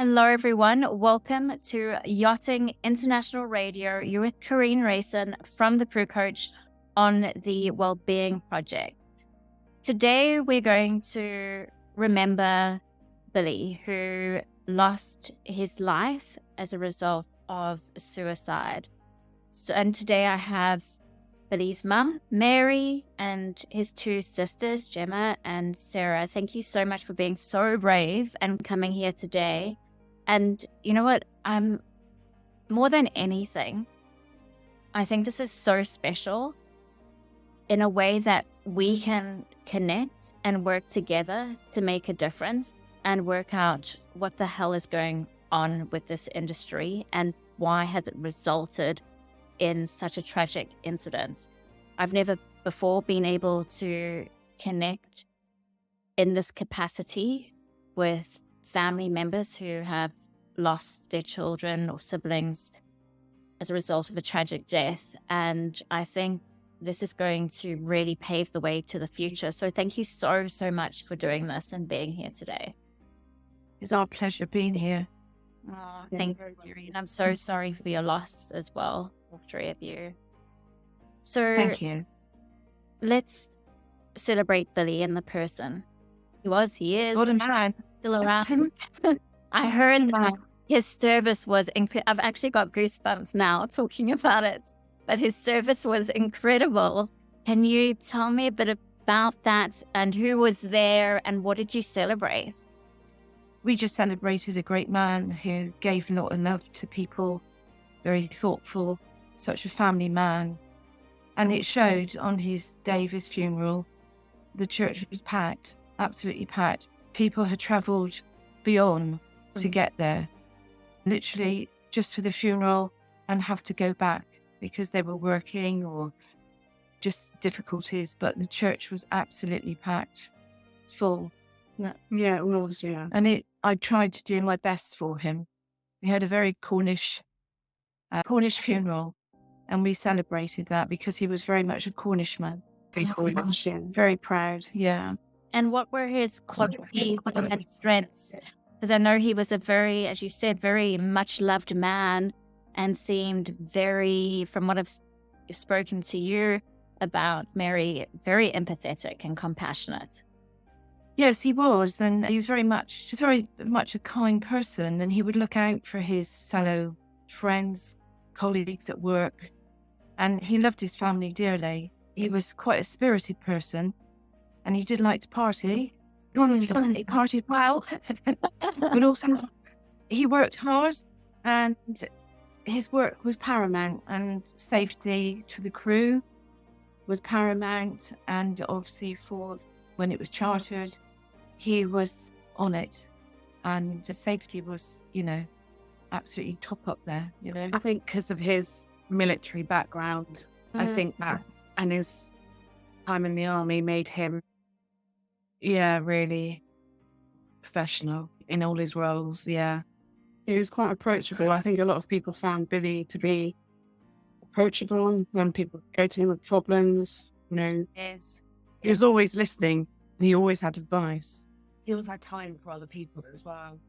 Hello, everyone. Welcome to Yachting International Radio. You're with Corrine Rayson from the Crew Coach on the Wellbeing Project. Today, we're going to remember Billy, who lost his life as a result of suicide. And today I have Billy's mum, Mary, and his two sisters, Gemma and Sarah. Thank you so much for being so brave and coming here today. And you know what? I'm more than anything, I think this is so special in a way that we can connect and work together to make a difference and work out what the hell is going on with this industry and why has it resulted in such a tragic incident. I've never before been able to connect in this capacity with family members who have lost their children or siblings as a result of a tragic death. And I think this is going to really pave the way to the future. So thank you so much for doing this and being here today. It's our pleasure being here. Oh, thank you, Mary. And I'm so sorry for your loss as well, all three of you. So Thank you. Let's celebrate Billy and the person he is. What a man. Still around. I heard that his service was incredible. I've actually got goosebumps now talking about it, but his service was incredible. Can you tell me a bit about that and who was there and what did you celebrate? We just celebrated a great man who gave a lot of love to people, very thoughtful, such a family man. And it showed on his day of his funeral. The church was packed, absolutely packed. People had travelled beyond to get there, literally just for the funeral and have to go back because they were working or just difficulties. But the church was absolutely packed, full. Yeah, it was, yeah. And I tried to do my best for him. We had a very Cornish funeral. And we celebrated that because he was very much a Cornishman. Very proud, yeah. And what were his qualities and strengths? Because I know he was a very, as you said, very much loved man and seemed very, from what I've spoken to you about, Mary, very empathetic and compassionate. Yes, he was. And he was very much a kind person. And he would look out for his fellow friends, colleagues at work. And he loved his family dearly. He was quite a spirited person and he did like to party. He partied well, but also he worked hard and his work was paramount and safety to the crew was paramount. And obviously for when it was chartered, he was on it and the safety was, absolutely top up there, I think because of his military background, I think that and his time in the army made him really professional in all his roles. He was quite approachable. I think a lot of people found Billy to be approachable when people go to him with problems. Yes. He was always listening. He always had advice. He always had time for other people as well.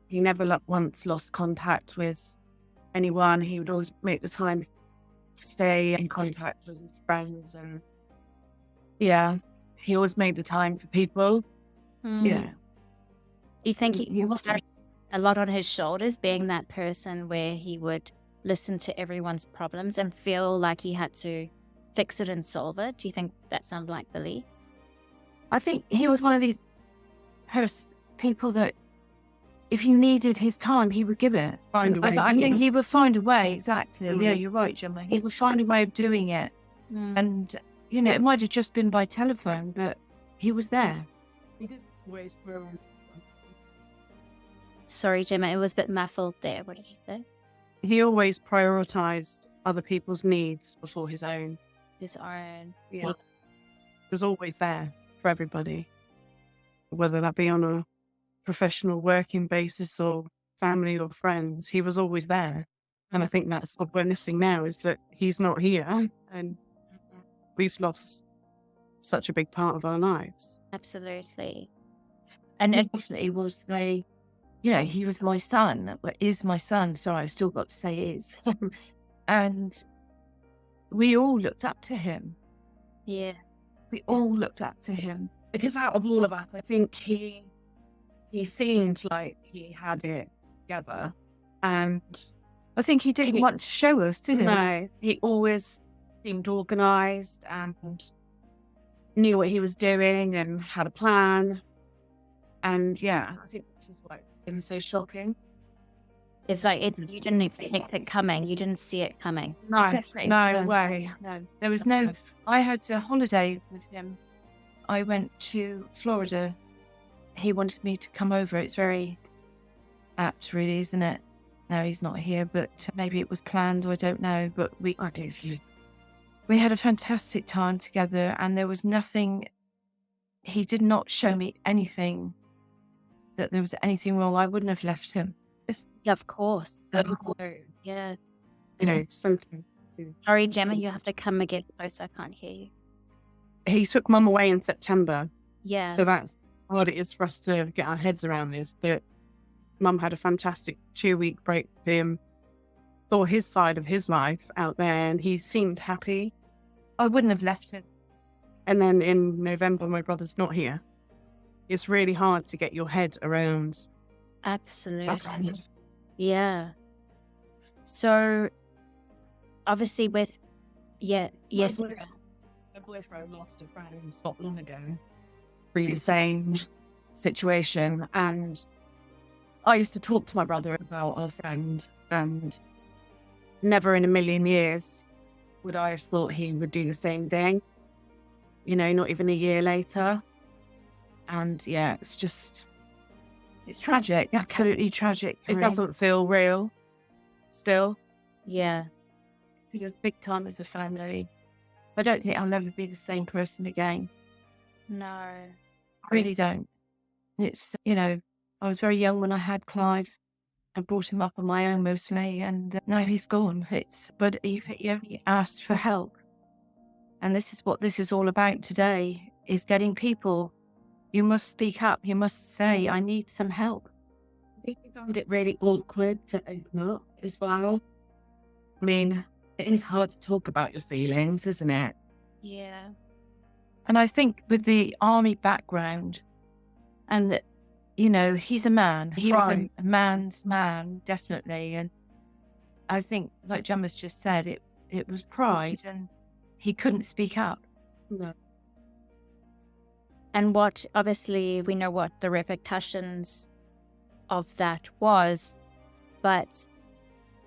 He never once lost contact with anyone. He would always make the time to stay in contact with his friends, and he always made the time for people. Do you think he had a lot on his shoulders, being that person where he would listen to everyone's problems and feel like he had to fix it and solve it? Do you think that sounded like Billy? I think he was one of these people that if you needed his time, he would give it. Find a way. I think he would find a way, exactly. Yeah, you're right, Gemma. He would find a way of doing it. And, it might have just been by telephone, but he was there. Sorry, Gemma, it was a bit muffled there. What did you say? He always prioritised other people's needs before his own. His own. Yeah. He was always there for everybody, whether that be on a professional working basis or family or friends. He was always there. And I think that's what we're missing now, is that he's not here and we've lost such a big part of our lives. Absolutely. And it definitely was he was my son, is my son. Sorry, I've still got to say is. And we all looked up to him. Yeah. We all looked up to him. Because out of all of us, I think he seemed like he had it together. And I think he didn't want to show us, did he? no, he always seemed organised and knew what he was doing and had a plan. And yeah, I think this is why it's been so shocking. It's like you didn't expect it coming. You didn't see it coming. No, Definitely. no way. No, there was no. I had a holiday with him. I went to Florida. He wanted me to come over. It's very apt, really, isn't it? No, he's not here, but maybe it was planned, or I don't know. But we had a fantastic time together, and there was nothing. He did not show me anything that there was anything wrong. I wouldn't have left him. Yeah, of course. Yeah. Something. Sorry, Gemma, you have to come again close. I can't hear you. He took Mum away in September. Yeah. So that's how hard it is for us to get our heads around this. That Mum had a fantastic 2-week break with him, saw his side of his life out there, and he seemed happy. I wouldn't have left him. And then in November, my brother's not here. It's really hard to get your head around. Absolutely. Yeah. So obviously with yes. My boyfriend lost a friend not long ago through the same situation, and I used to talk to my brother about our friend, and never in a million years would I have thought he would do the same thing. Not even a year later. And yeah, it's tragic, absolutely tragic. It doesn't feel real still. Yeah. It was big time as a family. I don't think I'll never be the same person again. No. I really don't. It's, I was very young when I had Clive. I brought him up on my own mostly, and now he's gone. But he only asked for help. And this is what this is all about today, is getting people. You must speak up. You must say, I need some help. I think we found it really awkward to open up as well. I mean, it is hard to talk about your feelings, isn't it? Yeah. And I think with the army background, and that, he's a man. He was a man's man, definitely. And I think, like Gemma's just said, it was pride, and he couldn't speak up. No. And obviously we know what the repercussions of that was, but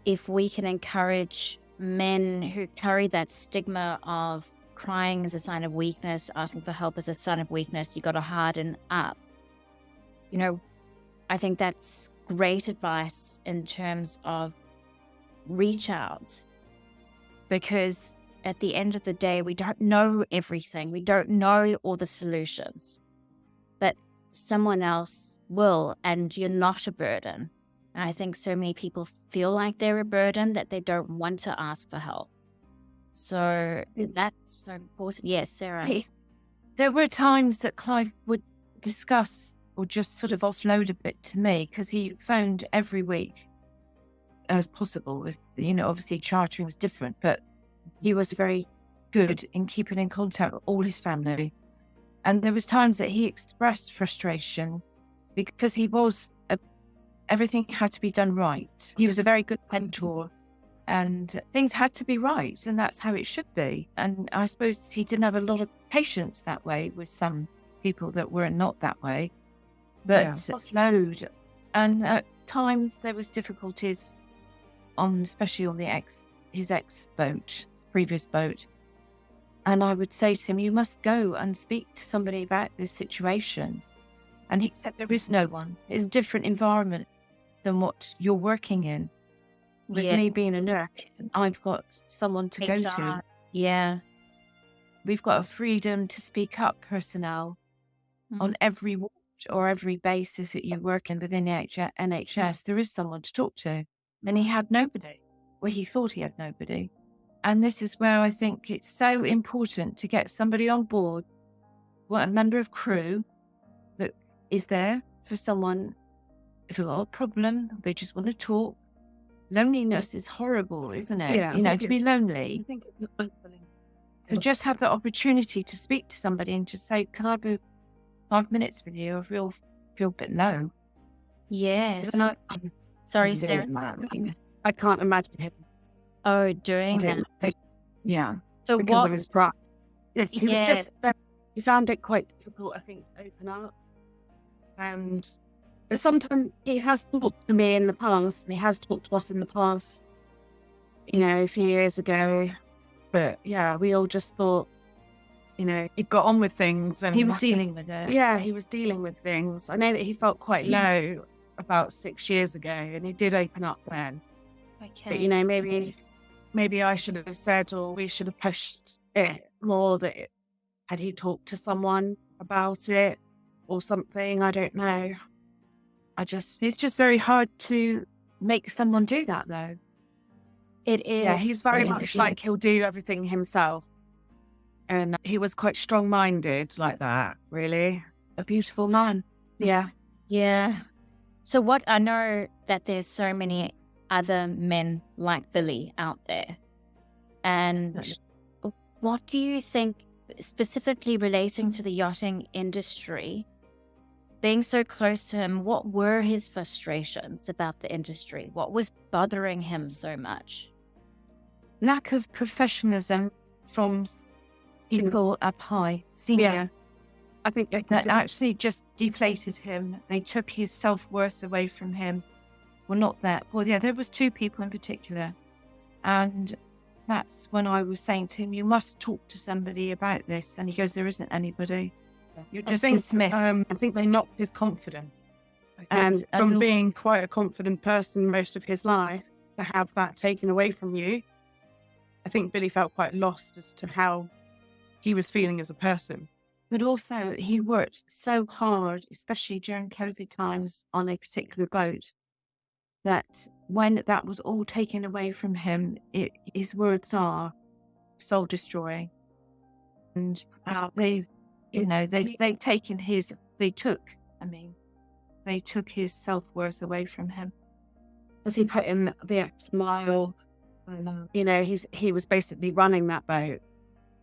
if we can encourage men who carry that stigma of crying as a sign of weakness, asking for help as a sign of weakness, you got to harden up. I think that's great advice in terms of reach out, because at the end of the day, we don't know everything. We don't know all the solutions, but someone else will, and you're not a burden. And I think so many people feel like they're a burden that they don't want to ask for help. So that's so important. Yes, Sarah. There were times that Clive would discuss or just sort of offload a bit to me, because he phoned every week as possible. Obviously chartering was different, but he was very good in keeping in contact with all his family. And there was times that he expressed frustration because everything had to be done right. He was a very good mentor, and things had to be right, and that's how it should be. And I suppose he didn't have a lot of patience that way with some people that were not that way. But offload. And at times there was difficulties especially on his ex-boat, previous boat. And I would say to him, you must go and speak to somebody about this situation. And he said, there is no one. It's a different environment than what you're working in. With me being a nurse, I've got someone to go to. Yeah. We've got a freedom to speak up, personnel, on every ward or every basis that you work in within the NHS. There is someone to talk to. And he had nobody. Well, he thought he had nobody. And this is where I think it's so important to get somebody on board, a member of crew that is there for someone if they've got a problem, they just want to talk. Loneliness is horrible, isn't it? Yeah, I You know, think to be it's- lonely. I think it's fulfilling. So just have the opportunity to speak to somebody and just say, can I have 5 minutes with you? I feel a bit low. Yes. And Sorry, Sarah. I can't imagine him. Oh, doing that. Yeah. So Because what? of his pride. Yes, he was Yes. just, he found it quite difficult, I think, to open up. And sometimes he has talked to me in the past, and he has talked to us in the past, you know, a few years ago. But yeah, we all just thought, you know, he got on with things. And He was dealing with it. Yeah, he was dealing with things. I know that he felt quite low about 6 years ago, and he did open up then. Okay. But, you know, maybe I should have said, or we should have pushed it more, that had he talked to someone about it or something. I don't know. It's just very hard to make someone do that, though. It is. Yeah, he's very Yeah. much like he'll do everything himself. And he was quite strong-minded like that, really. A beautiful man. Yeah. Yeah. So what, I know that there's so many other men like Billy out there. And what do you think, specifically relating to the yachting industry, being so close to him, what were his frustrations about the industry? What was bothering him so much? Lack of professionalism from people up high, senior. Yeah. I think That actually just deflated him. They took his self-worth away from him. Well, not that. Well, yeah, there was 2 people in particular. And that's when I was saying to him, you must talk to somebody about this. And he goes, there isn't anybody. You're just dismissed. I think they knocked his confidence. And from being quite a confident person most of his life, to have that taken away from you, I think Billy felt quite lost as to how he was feeling as a person. But also, he worked so hard, especially during COVID times, on a particular boat, that when that was all taken away from him, his words are soul destroying. And they took his self-worth away from him. As he put in the extra mile, you know, he was basically running that boat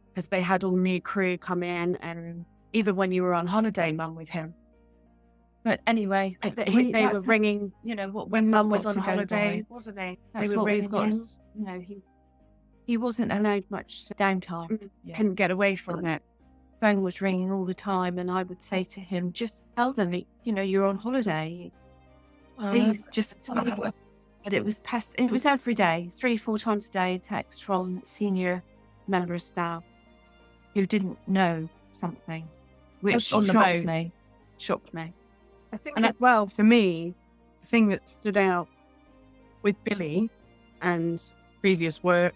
because they had all new crew come in, and even when you were on holiday, Mum, with him. But anyway, They were ringing, you know, what when Mum was got on to go holiday, by. wasn't they? That's They were what we've ringing got. him. You know, he wasn't allowed much downtime. Yeah. Couldn't get away from it. Phone was ringing all the time, and I would say to him, just tell them, you know, you're on holiday. Please just. But it was it was every day, 3-4 times a day, a text from senior member of staff who didn't know something, which On the shocked boat. me. Shocked me. I think as well, for me, the thing that stood out with Billy and previous work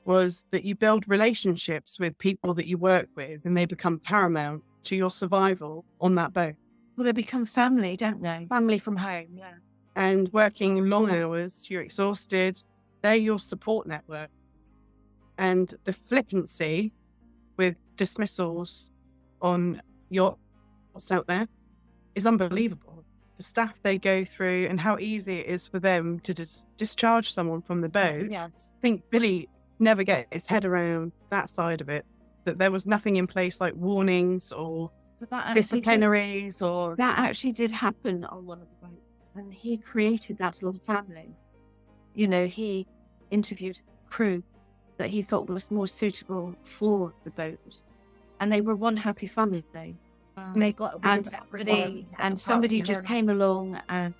was that you build relationships with people that you work with, and they become paramount to your survival on that boat. Well, they become family, don't they? Family from home, yeah. And working long hours, you're exhausted. They're your support network. And the flippancy with dismissals on yachts out there is unbelievable. The staff they go through and how easy it is for them to discharge someone from the boat. Yeah. I think Billy never get his head around that side of it, that there was nothing in place like warnings or But that actually disciplinaries or... That actually did happen on one of the boats, and he created that little family. You know, he interviewed crew that he thought was more suitable for the boat, and they were one happy family. And they got And somebody just came along and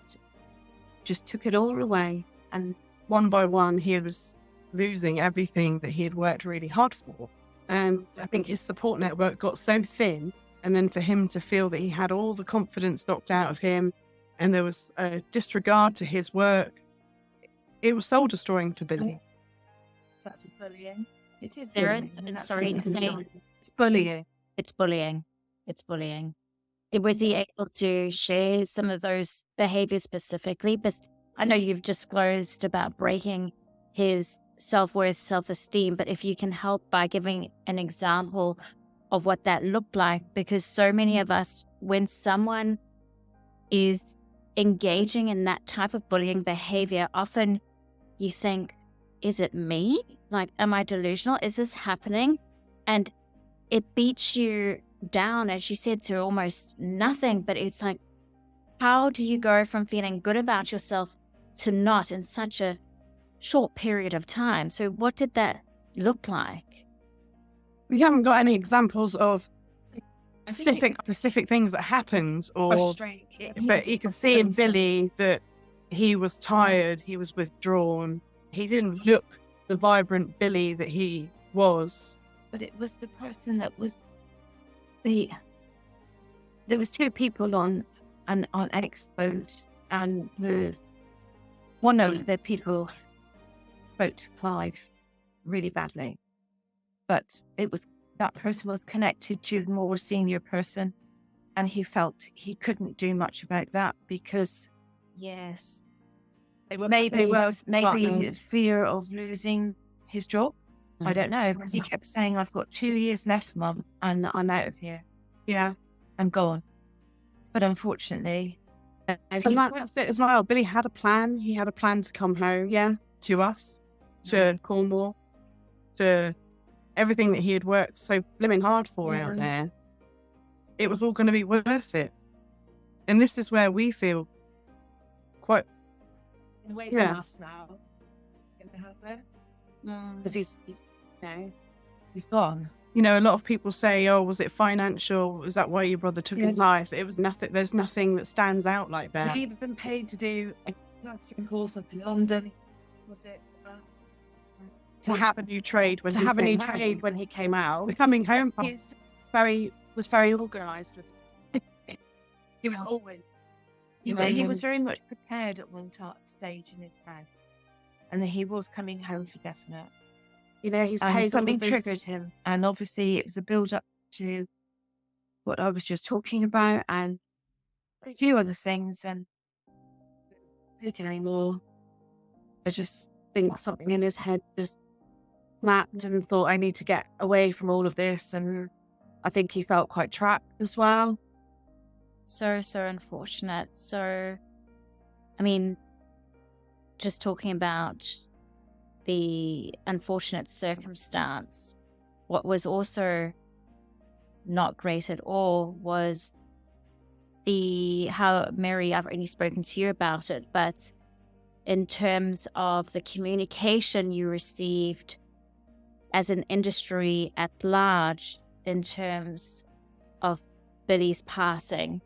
just took it all away. And one by one, he was losing everything that he had worked really hard for. And I think his support network got so thin. And then for him to feel that he had all the confidence knocked out of him and there was a disregard to his work, it was soul destroying for Billy. that's bullying. It is Sarah, bullying. And that's sorry, what say- it's bullying. It's bullying. It's bullying. Was he able to share some of those behaviors specifically? But I know you've disclosed about breaking his self-worth, self-esteem, but if you can help by giving an example of what that looked like, because so many of us, when someone is engaging in that type of bullying behavior, often you think, is it me? Like, am I delusional? Is this happening? And it beats you down, as you said, to almost nothing. But it's like, how do you go from feeling good about yourself to not in such a short period of time? So what did that look like? We haven't got any examples of specific things that happened, but you can see in Billy that he was tired, he was withdrawn, he didn't look the vibrant Billy that he was. But it was the person that was there was two people on Exposed, and one of the people spoke to Clive really badly, but that person was connected to the more senior person, and he felt he couldn't do much about that because Yes, maybe fear of losing his job. I don't know, because he kept saying, I've got 2 years left, Mum, and I'm out of here. Yeah. I'm gone. But unfortunately, that's it as well. Billy had a plan. He had a plan to come home, to us, to Cornwall, to everything that he had worked so blimmin' hard for out there. It was all going to be worth it. And this is where we feel quite away from us now. Because he's gone. You know, a lot of people say, oh, was it financial? Is that why your brother took his life? It was nothing. There's nothing that stands out like that. He'd been paid to do a yachting course up in London. Was it? To have a new trade when he came out. The coming home part. He was very organised with it. He was always. He was very much prepared at one stage in his life, and he was coming home for definite. You know, he's paid. Something triggered him, and obviously it was a build-up to what I was just talking about, and a few other things. And thinking anymore. I just think something in his head just snapped and thought, I need to get away from all of this. And I think he felt quite trapped as well. so unfortunate. So, I mean, just talking about the unfortunate circumstance, what was also not great at all was how Mary, I've only spoken to you about it, but in terms of the communication you received as an industry at large in terms of Billy's passing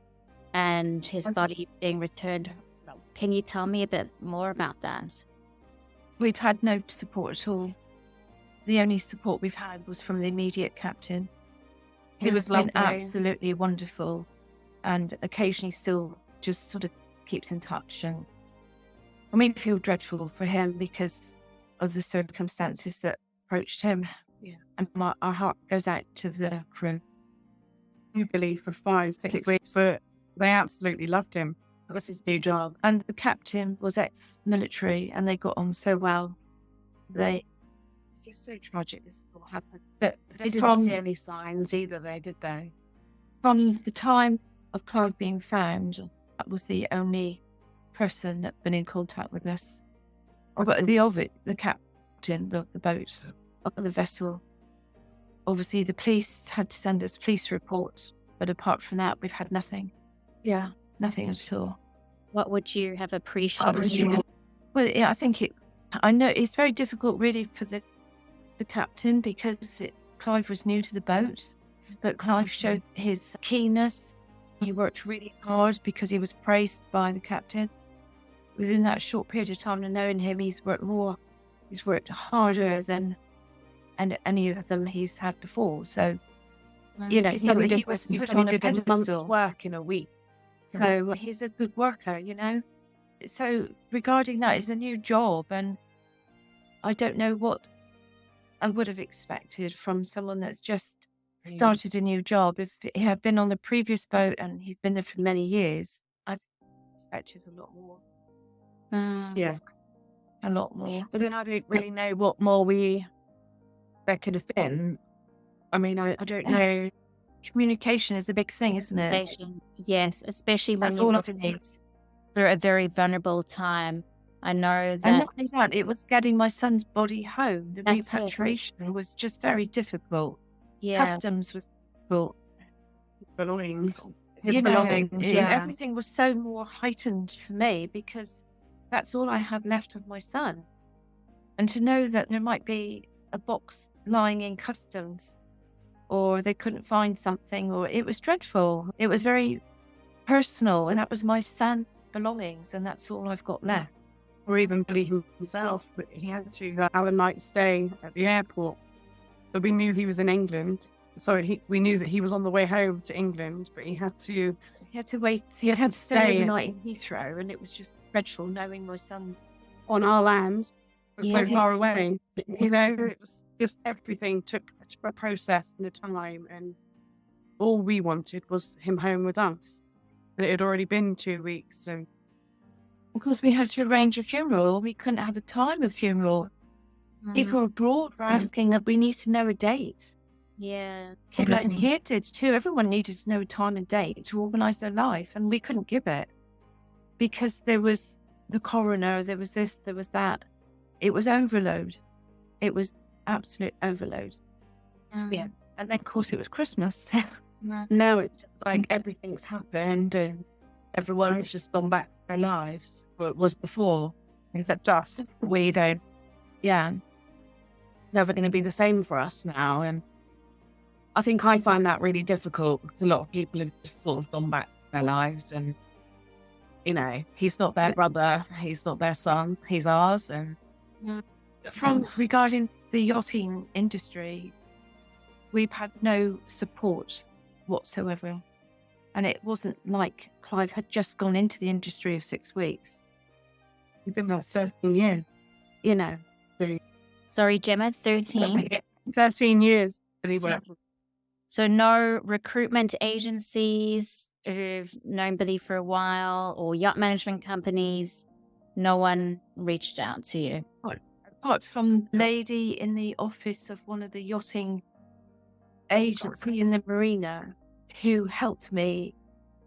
and his body being returned. Can you tell me a bit more about that? We've had no support at all. The only support we've had was from the immediate captain. He was been absolutely wonderful, and occasionally still just sort of keeps in touch. And I mean, feel dreadful for him because of the circumstances that approached him. Yeah. And our heart goes out to the crew. Knew Billy for 5-6 weeks, but they absolutely loved him. That was his new job. And the captain was ex-military, and they got on so well. It's just so tragic this all happened. But they didn't see any signs either, did they? From the time of Clive being found, that was the only person that's been in contact with us. But the captain, the boat, the vessel. Obviously, the police had to send us police reports, but apart from that, we've had nothing. Yeah. Nothing at all. What would you have appreciated? Well, yeah, I know it's very difficult really for the captain because Clive was new to the boat, but Clive showed his keenness. He worked really hard because he was praised by the captain. Within that short period of time, and knowing him, he's worked harder than any of them he's had before. So, You know, somebody did a month's pedestal. work in a week. So he's a good worker, you know. So regarding that, it's a new job, and I don't know what I would have expected from someone that's just started a new job. If he had been on the previous boat and he's been there for many years, I expected a lot more. Yeah. A lot more. But then I don't really know what more there could have been. I mean, I don't know. Communication is a big thing, isn't it? Yes, especially when That's all of it needs. through a very vulnerable time. I know And that. not only that, it was getting my son's body home. The That's it. repatriation was just very difficult. Yeah. Customs was difficult. Belongings. His You know, belongings, yeah. everything was so more heightened for me because that's all I had left of my son. And to know that there might be a box lying in customs, or they couldn't find something, or it was dreadful. It was very personal, and that was my son's belongings, and that's all I've got left. Or even Billy himself, but he had to have a night stay at the airport. But we knew he was in England. Sorry, we knew that he was on the way home to England, but he had to He had to wait. He had to stay stay overnight in Heathrow, and it was just dreadful knowing my son. on our land, but Yeah. so far away. You know, it was just everything took a process and a time, and all we wanted was him home with us. And it had already been 2 weeks, so Because we had to arrange a funeral, we couldn't have a time of funeral. People abroad were asking that we need to know a date. Yeah. People out here did too. Everyone needed to know a time and date to organise their life, and we couldn't give it because there was the coroner, there was this, there was that. It was overload. It was absolute overload. Yeah. And then, of course, it was Christmas. Now it's just like everything's happened and everyone's just gone back to their lives. But it was before, except us. We don't. Yeah. Never going to be the same for us now. And I think I find that really difficult because a lot of people have just sort of gone back to their lives, and, you know, he's not their brother, he's not their son, he's ours. And From regarding the yachting industry, we've had no support whatsoever. And it wasn't like Clive had just gone into the industry of 6 weeks. we've been there 13 years. You know, Sorry, Gemma, 13. 13 years. Billy So- worked. So no recruitment agencies who've known Billy for a while, or yacht management companies. No one reached out to you. apart from the lady in the office of one of the yachting agency in the marina who helped me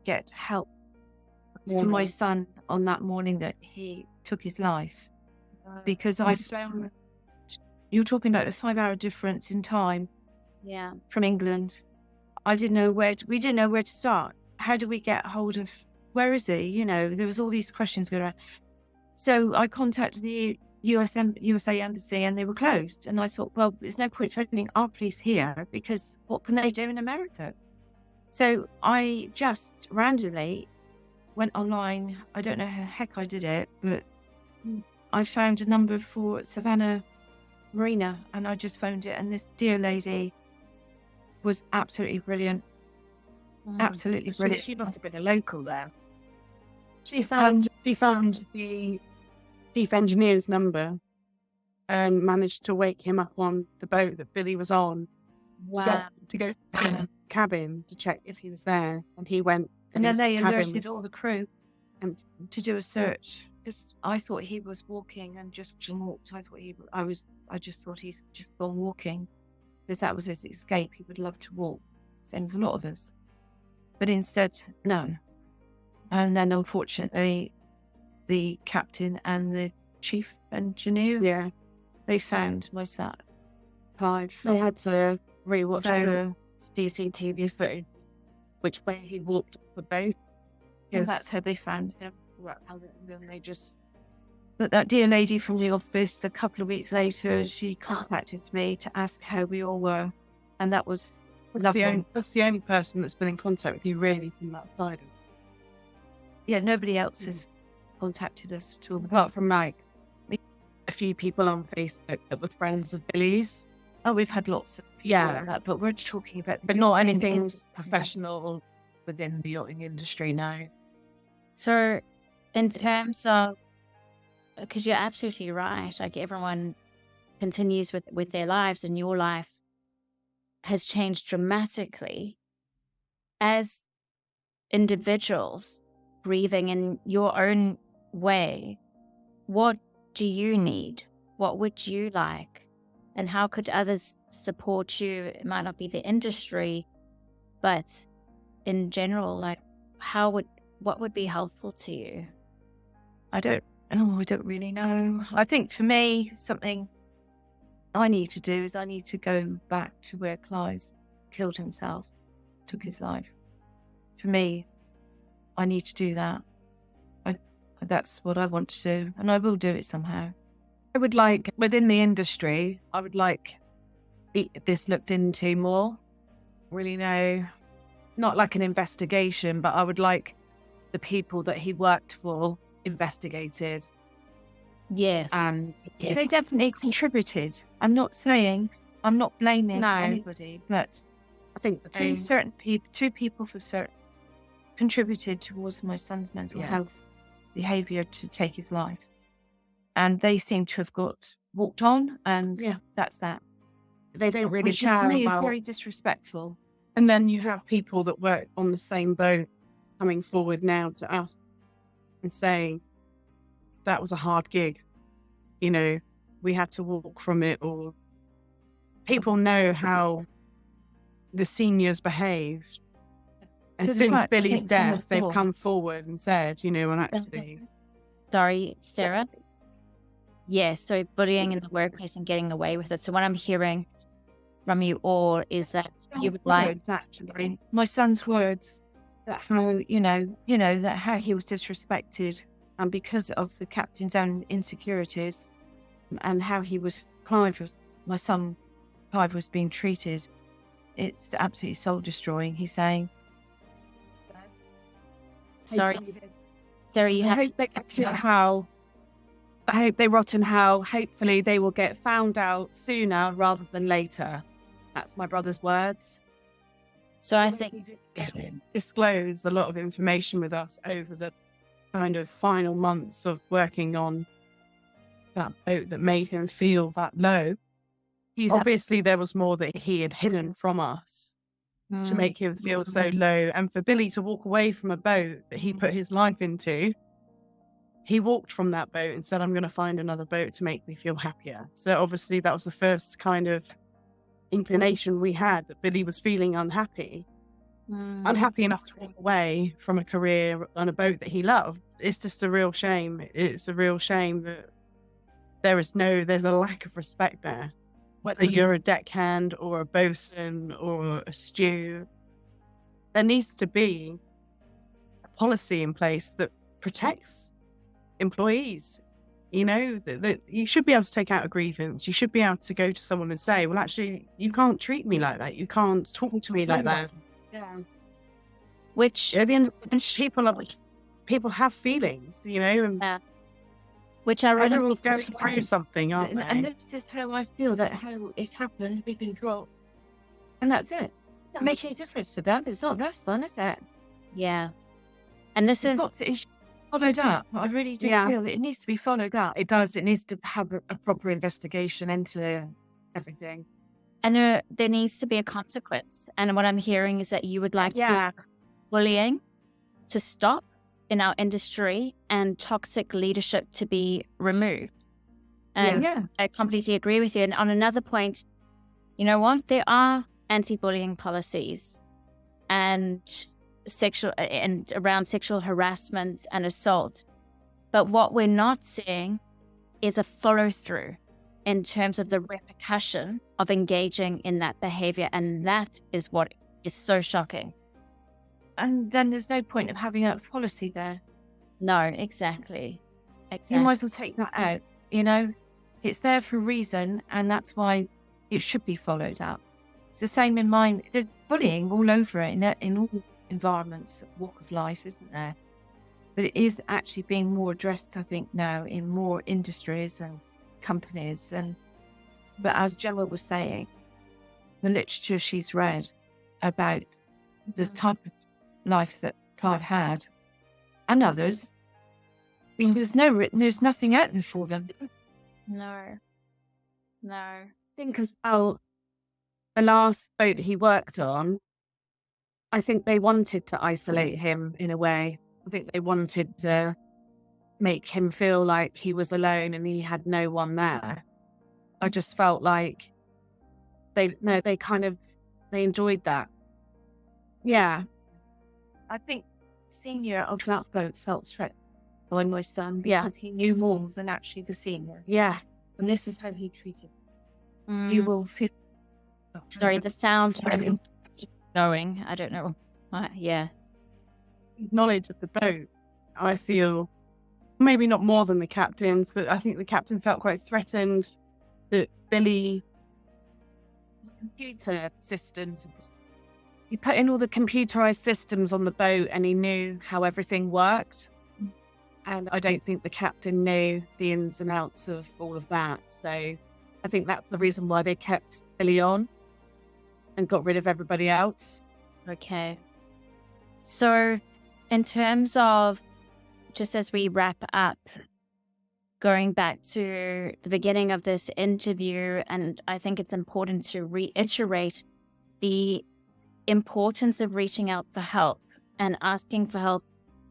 get help for my son on that morning that he took his life. Because I found, you're talking about a 5-hour difference in time Yeah. from England. We didn't know where to start. How do we get hold of, where is he? You know, there was all these questions going around. So I contacted the USA Embassy, and they were closed. And I thought, well, there's no point phoning our police here because what can they do in America? So I just randomly went online. I don't know how the heck I did it, but I found a number for Savannah Marina, and I just phoned it. And this dear lady was absolutely brilliant. Absolutely So brilliant. she must have been a local there. She found the chief engineer's number and managed to wake him up on the boat that Billy was on to go to his cabin to check if he was there. And he went. And then his they cabin alerted was all the crew empty. to do a search. Because I thought he was walking and just walked. I just thought he's just gone walking. Because that was his escape. He would love to walk. Same as a lot of us. But instead, no. And then unfortunately, the captain and the chief engineer, Yeah, they found my son, Clive. they had to rewatch So- the CCTV footage, which way he walked off the boat. And that's how they found him. That's how they just. But that dear lady from the office, a couple of weeks later, she contacted me to ask how we all were. And that was lovely. That's the only person that's been in contact with you really from that side. Yeah, nobody else has contacted us at all. Apart from like a few people on Facebook that were friends of Billy's, Oh, we've had lots of people Yeah. like that, but we're talking about but not yachting anything industry. professional within the yachting industry now. So in terms of, because you're absolutely right, like everyone continues with their lives, and your life has changed dramatically as individuals grieving in your own way. What do you need? What would you like? And how could others support you? It might not be the industry, but in general, like what would be helpful to you? I don't really know. I think for me, something I need to do is I need to go back to where Clive killed himself, took his life. For me, I need to do that. That's what I want to do, and I will do it somehow. I would like, within the industry, I would like this looked into more. Really know, not like an investigation, but I would like the people that he worked for investigated. Yes. And They definitely contributed. I'm not blaming No. anybody, but I think two people for certain contributed towards my son's mental Yeah. health behaviour to take his life. And they seem to have walked on, and Yeah. that's that. they don't really Which care to me is about. very disrespectful. And then you have people that work on the same boat coming forward now to us and saying that was a hard gig. You know, we had to walk from it, or people know how the seniors behaved. And Because since it's like, Billy's I think some death, of they've them- come forward and said, you know, and actually, Sorry, Sarah. Yeah, so bullying in the workplace and getting away with it. So what I'm hearing from you all is that you would like, Words, actually, my son's words, that how that how he was disrespected, and because of the captain's own insecurities, and how my son Clive was being treated. It's absolutely soul destroying. He's saying, sorry, Sarah, you I have hope they get in how. I hope they rot in hell. Hopefully, they will get found out sooner rather than later. That's my brother's words. So I think, disclose a lot of information with us over the kind of final months of working on that boat that made him feel that low. Obviously, there was more that he had hidden from us to make him feel so low. And for Billy to walk away from a boat that he put his life into, he walked from that boat and said, I'm going to find another boat to make me feel happier. So obviously that was the first kind of inclination we had, that Billy was feeling unhappy. Unhappy enough to walk away from a career on a boat that he loved. It's just a real shame. It's a real shame that there's a lack of respect there. Whether you're a deckhand or a bosun or a stew, there needs to be a policy in place that protects employees. You know, that you should be able to take out a grievance. You should be able to go to someone and say, well, actually, you can't treat me like that. You can't talk to me like that. Yeah. which At the end, people have feelings, you know, and which I really everyone's going through something, aren't and they? this is how I feel, that how it's happened, we've been dropped, and that's it. Doesn't make any difference to them. It's not their son, is it? yeah. And this is It's followed up. I really do Yeah. feel that it needs to be followed up. It does. It needs to have a proper investigation into everything. and there needs to be a consequence. And what I'm hearing is that you would like Yeah. bullying to stop in our industry and toxic leadership to be removed. And Yeah. I completely agree with you. And on another point, you know what? There are anti-bullying policies and around sexual harassment and assault. But what we're not seeing is a follow through in terms of the repercussion of engaging in that behavior. And that is what is so shocking. And then there's no point of having a policy there. No, exactly. You might as well take that out. You know, it's there for a reason, and that's why it should be followed up. It's the same in mine. There's bullying all over it in all environments, walk of life, isn't there? But it is actually being more addressed, I think, now in more industries and companies. But as Gemma was saying, the literature she's read about the type of life that Clive had and others, there's nothing out there for them. No. I think as well, the last boat he worked on, I think they wanted to isolate him in a way. I think they wanted to make him feel like he was alone and he had no one there. I just felt like they enjoyed that. Yeah. I think senior of that boat felt threat by my son Yeah. because he knew more than actually the senior. Yeah. And this is how he treated him. You will feel. Sorry, the sound is going. I don't know. Yeah. Knowledge of the boat, I feel maybe not more than the captains, but I think the captain felt quite threatened that Billy Computer systems. He put in all the computerized systems on the boat and he knew how everything worked. And I don't think the captain knew the ins and outs of all of that. So I think that's the reason why they kept Billy on and got rid of everybody else. Okay. So, in terms of, just as we wrap up, going back to the beginning of this interview, and I think it's important to reiterate the importance of reaching out for help, and asking for help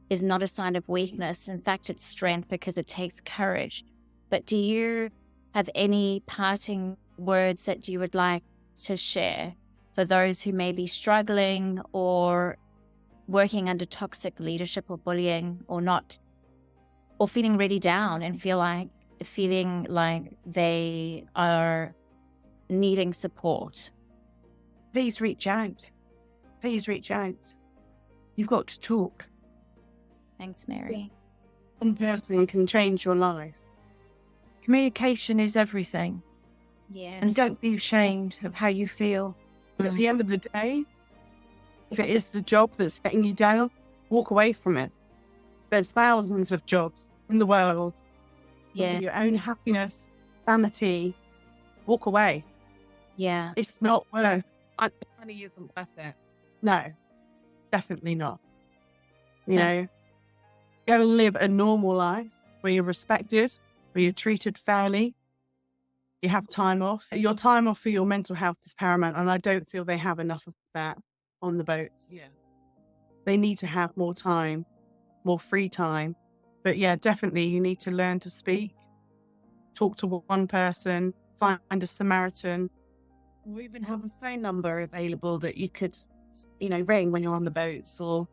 is not a sign of weakness. In fact, it's strength because it takes courage. But do you have any parting words that you would like to share for those who may be struggling or working under toxic leadership or bullying, or not, or feeling really down and feeling like they are needing support? Please reach out. Please reach out. You've got to talk. Thanks, Mary. one person can change your life. Communication is everything. Yes. And don't be ashamed of how you feel. But at the end of the day, if it is the job that's getting you down, walk away from it. There's thousands of jobs in the world. Yeah. For your own happiness, sanity, walk away. Yeah. It's not worth. Money isn't worth it. No, definitely not. You know, go and live a normal life where you're respected, where you're treated fairly. You have time off. Your time off for your mental health is paramount, and I don't feel they have enough of that on the boats. Yeah. They need to have more time, more free time. But yeah, definitely you need to learn to speak, talk to one person, find a Samaritan. Or even have a phone number available that you could, ring when you're on the boats, or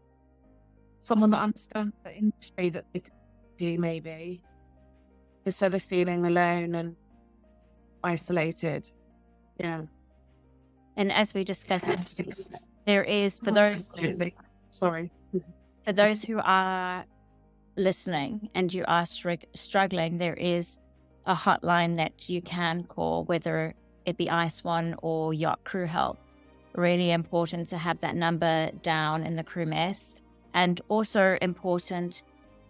someone that understands the industry that they could do, maybe, instead of feeling alone and isolated. Yeah. And as we discussed, there is, for those who are listening and you are struggling, there is a hotline that you can call, whether it be Ice One or Yacht Crew Help. Really important to have that number down in the crew mess, and also important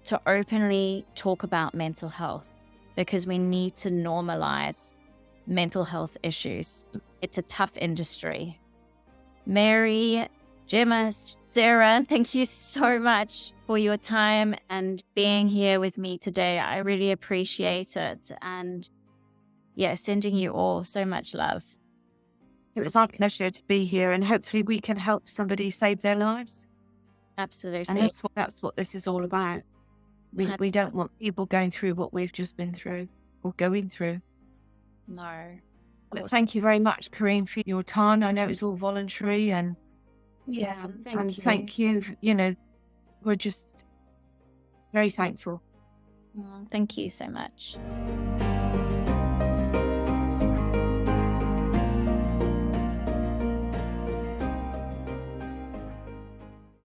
to openly talk about mental health, because we need to normalize mental health issues. It's a tough industry. Mary, Gemma, Sarah, thank you so much for your time and being here with me today. I really appreciate it. And yeah, sending you all so much love. It was our pleasure to be here, and hopefully we can help somebody save their lives. Absolutely. And that's what this is all about. We don't want people going through what we've just been through or going through. No. But thank you very much, Corinne, for your time. I know it's all voluntary, and thank you. We're just very thankful. Thank you so much.